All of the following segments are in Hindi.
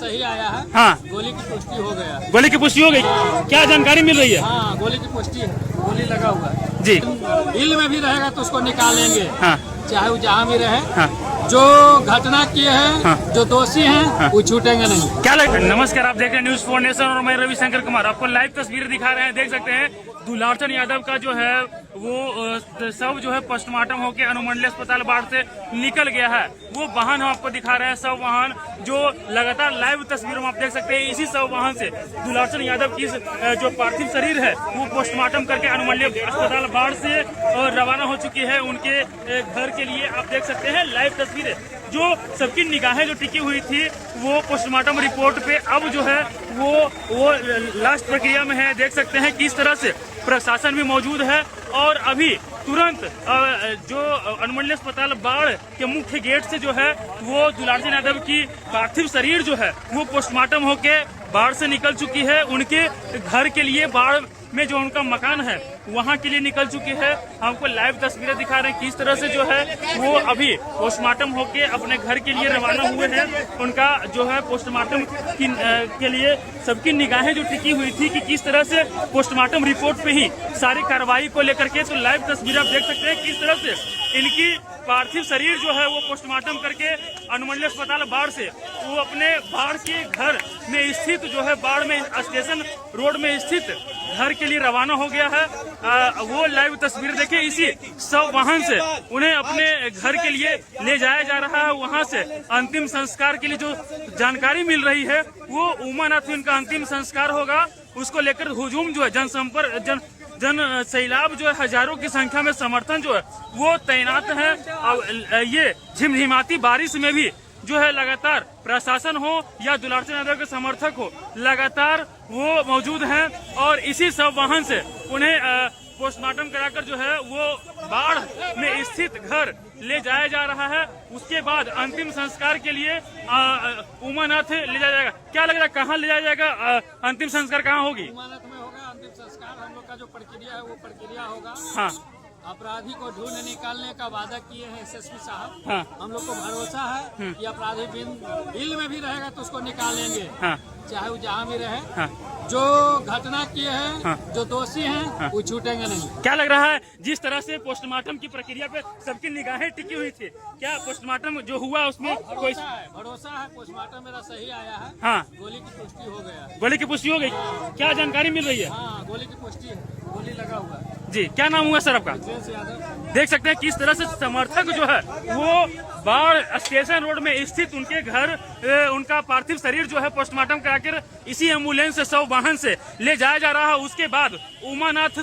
सही आया है। हाँ, गोली की पुष्टि हो गया। गोली की पुष्टि हो गई। क्या जानकारी मिल रही है? हाँ, गोली की पुष्टि है, गोली लगा हुआ है जी। बिल में भी रहेगा तो उसको निकालेंगे। हाँ, चाहे वो जहाँ भी रहे। हाँ, जो घटना किए हैं, हाँ, जो दोषी हैं, हाँ, वो छूटेंगे नहीं। क्या नमस्कार, आप देख रहे हैं न्यूज 4 नेशन और मैं रविशंकर कुमार आपको लाइव तस्वीर दिखा रहे हैं। देख सकते हैं दुलारचंद यादव का जो है वो सब जो है पोस्टमार्टम होकर अनुमंडलीय अस्पताल बाढ़ से निकल गया है। वो वाहन हम आपको दिखा रहे हैं, सब वाहन जो लगातार लाइव तस्वीरों में आप देख सकते हैं। इसी सब वाहन से दुलारचंद यादव की जो पार्थिव शरीर है वो पोस्टमार्टम करके अनुमंडलीय अस्पताल बाढ़ से रवाना हो चुकी है उनके घर के लिए। आप देख सकते हैं लाइव तस्वीरें, जो सबकी निगाहें जो टिकी हुई थी वो पोस्टमार्टम रिपोर्ट पे अब जो है वो लास्ट प्रक्रिया में है। देख सकते हैं किस तरह से प्रशासन भी मौजूद है और अभी तुरंत जो अनुमंडलीय अस्पताल बाढ़ के मुख्य गेट से जो है वो दुलारचंद यादव की पार्थिव शरीर जो है वो पोस्टमार्टम होके बाढ़ से निकल चुकी है। उनके घर के लिए बाढ़ में जो उनका मकान है वहां के लिए निकल चुकी है। हमको लाइव तस्वीरें दिखा रहे हैं किस तरह से जो है वो अभी पोस्टमार्टम होके अपने घर के लिए रवाना हुए हैं। उनका जो है पोस्टमार्टम के लिए सबकी निगाहें जो टिकी हुई थी कि किस तरह से पोस्टमार्टम रिपोर्ट पे ही सारी कार्रवाई को लेकर के। तो लाइव तस्वीरें आप देख सकते हैं किस तरह से इनकी पार्थिव शरीर जो है वो पोस्टमार्टम करके अनुमंडलीय अस्पताल बाढ़ से वो अपने बाढ़ के घर में स्थित जो है बाढ़ में स्टेशन रोड में स्थित घर के लिए रवाना हो गया है। वो लाइव तस्वीर देखिए, इसी सब वाहन से उन्हें अपने घर के लिए ले जाया जा रहा है। वहां से अंतिम संस्कार के लिए जो जानकारी मिल रही है वो उमानाथ में उनका अंतिम संस्कार होगा। उसको लेकर हुजूम जो है जनसंपर्क जन सैलाब जो है हजारों की संख्या में समर्थन जो है वो तैनात है। अब ये झिमझिमाती बारिश में भी जो है लगातार प्रशासन हो या दुलारचंद यादव के समर्थक हो लगातार वो मौजूद हैं और इसी सब वाहन से उन्हें पोस्टमार्टम कराकर जो है वो बाढ़ में स्थित घर ले जाया जा रहा है। उसके बाद अंतिम संस्कार के लिए उमानाथ ले जाया जाएगा। क्या लग रहा है कहाँ ले जाया जाएगा? अंतिम संस्कार कहाँ होगी? उमानाथ में होगा अंतिम संस्कार। हम लोग का जो प्रक्रिया है वो प्रक्रिया होगा। हाँ, अपराधी को ढूंढ निकालने का वादा किए हैं एसएसपी साहब। हाँ, हम लोग को भरोसा है कि अपराधी बिल में भी रहेगा तो उसको निकालेंगे। हाँ, चाहे वो जहाँ भी रहे। हाँ, जो घटना किए हैं, हाँ, जो दोषी हैं, हाँ, वो छूटेंगे नहीं। क्या लग रहा है जिस तरह से पोस्टमार्टम की प्रक्रिया पे सबकी निगाहें टिकी हुई थी, क्या पोस्टमार्टम जो हुआ उसमें कोई भरोसा है पोस्टमार्टम मेरा सही आया है। हाँ, गोली की पुष्टि हो गया। गोली की पुष्टि हो गई। क्या जानकारी मिल रही है? हाँ, गोली की पुष्टि है, गोली लगा हुआ है। जी, क्या नाम हुआ सर आपका? देख सकते हैं किस तरह से समर्थक जो है वो बाढ़ स्टेशन रोड में स्थित उनके घर उनका पार्थिव शरीर जो है पोस्टमार्टम कराकर इसी एम्बुलेंस से सब वाहन से ले जाया जा रहा है। उसके बाद उमानाथ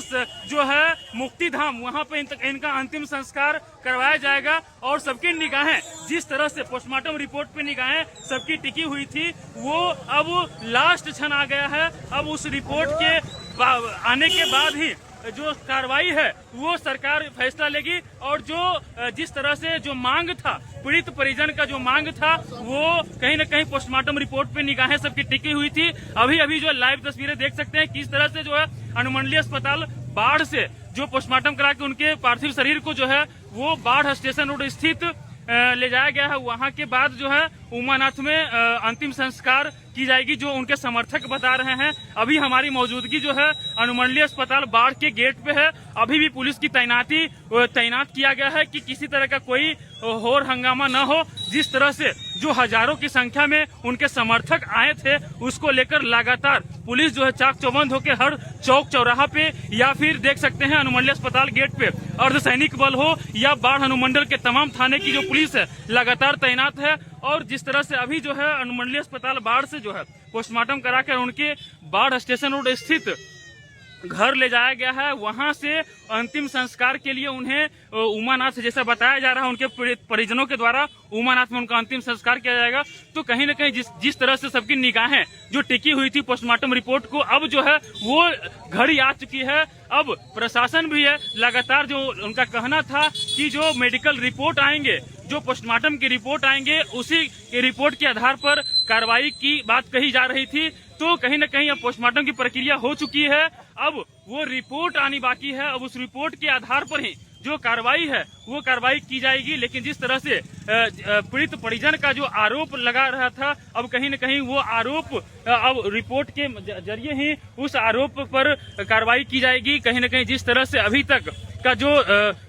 जो है मुक्ति धाम वहां पे इनका अंतिम संस्कार करवाया जाएगा। और सबकी निगाहें जिस तरह से पोस्टमार्टम रिपोर्ट पे निगाहें सबकी टिकी हुई थी वो अब लास्ट क्षण आ गया है। अब उस रिपोर्ट के आने के बाद ही जो कार्रवाई है वो सरकार फैसला लेगी। और जो जिस तरह से जो मांग था पीड़ित परिजन का जो मांग था वो कहीं न कहीं पोस्टमार्टम रिपोर्ट पे निगाहें सबकी टिकी हुई थी। अभी जो लाइव तस्वीरें देख सकते हैं किस तरह से जो है अनुमंडलीय अस्पताल बाढ़ से जो पोस्टमार्टम करा के उनके पार्थिव शरीर को जो है वो बाढ़ स्टेशन रोड स्थित ले जाया गया है। वहां के बाद जो है उमानाथ में अंतिम संस्कार की जाएगी जो उनके समर्थक बता रहे हैं। अभी हमारी मौजूदगी जो है अनुमंडलीय अस्पताल बाढ़ के गेट पे है। अभी भी पुलिस की तैनात किया गया है कि किसी तरह का कोई होर हंगामा न हो। जिस तरह से जो हजारों की संख्या में उनके समर्थक आए थे उसको लेकर लगातार पुलिस जो है चाक चौबंद होकर हर चौक चौराहा पे या फिर देख सकते हैं अनुमंडलीय अस्पताल गेट पे अर्धसैनिक बल हो या बाढ़ अनुमंडल के तमाम थाने की जो पुलिस है लगातार तैनात है। और जिस तरह से अभी जो है अनुमंडलीय अस्पताल बाढ़ से जो है पोस्टमार्टम कराकर उनके बाढ़ स्टेशन रोड स्थित घर ले जाया गया है। वहां से अंतिम संस्कार के लिए उन्हें उमानाथ जैसा बताया जा रहा है उनके परिजनों के द्वारा उमानाथ में उनका अंतिम संस्कार किया जाएगा। तो कहीं न कहीं जिस तरह से सबकी निगाहें जो टिकी हुई थी पोस्टमार्टम रिपोर्ट को अब जो है वो घड़ी आ चुकी है। अब प्रशासन भी है लगातार जो उनका कहना था कि जो मेडिकल रिपोर्ट आएंगे जो पोस्टमार्टम की रिपोर्ट आएंगे उसी रिपोर्ट के आधार पर कार्रवाई की बात कही जा रही थी। तो कहीं न कहीं अब पोस्टमार्टम की प्रक्रिया हो चुकी है। अब वो रिपोर्ट आनी बाकी है। अब उस रिपोर्ट के आधार पर ही जो कार्रवाई है वो कार्रवाई की जाएगी। लेकिन जिस तरह से पीड़ित परिजन का जो आरोप लगा रहा था, अब कहीं न कहीं वो आरोप अब रिपोर्ट के जरिए ही उस आरोप पर कार्रवाई की जाएगी। कहीं न कहीं जिस तरह से अभी तक का जो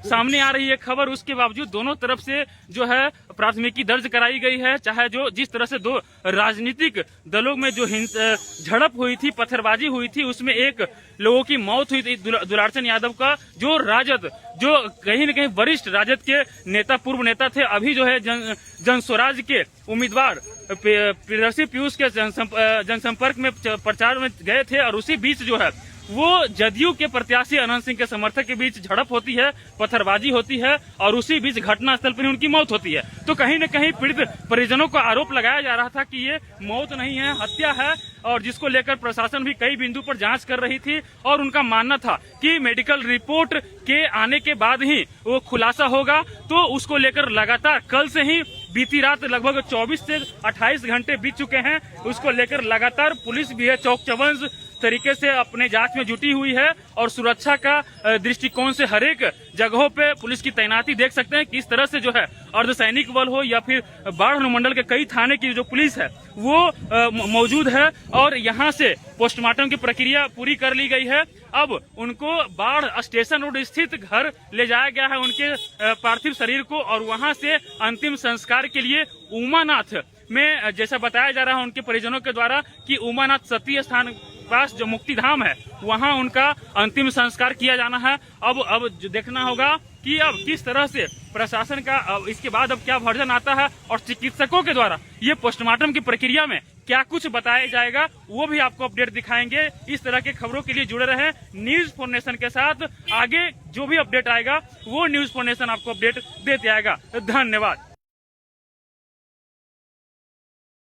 सामने आ रही है खबर, उसके बावजूद दोनों तरफ से जो है प्राथमिकी दर्ज कराई गई है। चाहे जो जिस तरह से दो राजनीतिक दलों में जो झड़प हुई थी, पत्थरबाजी हुई थी, उसमें एक लोगों की मौत हुई थी, दुलारचंद यादव का, जो राजद जो कहीं न कहीं वरिष्ठ राजद के नेता, पूर्व नेता थे, अभी जो है जन स्वराज के उम्मीदवार प्रियदर्शी पीयूष के जनसंपर्क में प्रचार में गए थे, और उसी बीच जो है वो जदयू के प्रत्याशी अनंत सिंह के समर्थक के बीच झड़प होती है, पत्थरबाजी होती है, और उसी बीच घटनास्थल पर ही उनकी मौत होती है। तो कहीं न कहीं पीड़ित परिजनों को आरोप लगाया जा रहा था कि ये मौत नहीं है, हत्या है, और जिसको लेकर प्रशासन भी कई बिंदु पर जांच कर रही थी, और उनका मानना था कि मेडिकल रिपोर्ट के आने के बाद ही वो खुलासा होगा। तो उसको लेकर लगातार कल से ही बीती रात लगभग 24 से 28 घंटे बीत चुके हैं, उसको लेकर लगातार पुलिस भी है चौक चौबंद तरीके से अपने जांच में जुटी हुई है, और सुरक्षा का दृष्टिकोण से हरेक जगहों पे पुलिस की तैनाती देख सकते हैं। किस तरह से जो है अर्धसैनिक बल हो या फिर बाढ़ अनुमंडल के कई थाने की जो पुलिस है वो मौजूद है, और यहाँ से पोस्टमार्टम की प्रक्रिया पूरी कर ली गई है। अब उनको बाढ़ स्टेशन रोड स्थित घर ले जाया गया है, उनके पार्थिव शरीर को, और वहां से अंतिम संस्कार के लिए उमानाथ में, जैसा बताया जा रहा है उनके परिजनों के द्वारा, कि उमानाथ सती स्थान पास जो मुक्ति धाम है वहां उनका अंतिम संस्कार किया जाना है। अब जो देखना होगा कि अब किस तरह से प्रशासन का इसके बाद अब क्या वर्जन आता है, और चिकित्सकों के द्वारा ये पोस्टमार्टम की प्रक्रिया में क्या कुछ बताया जाएगा, वो भी आपको अपडेट दिखाएंगे। इस तरह के खबरों के लिए जुड़े रहें न्यूज 4 नेशन के साथ। आगे जो भी अपडेट आएगा वो न्यूज 4 नेशन आपको अपडेट देते आएगा। धन्यवाद।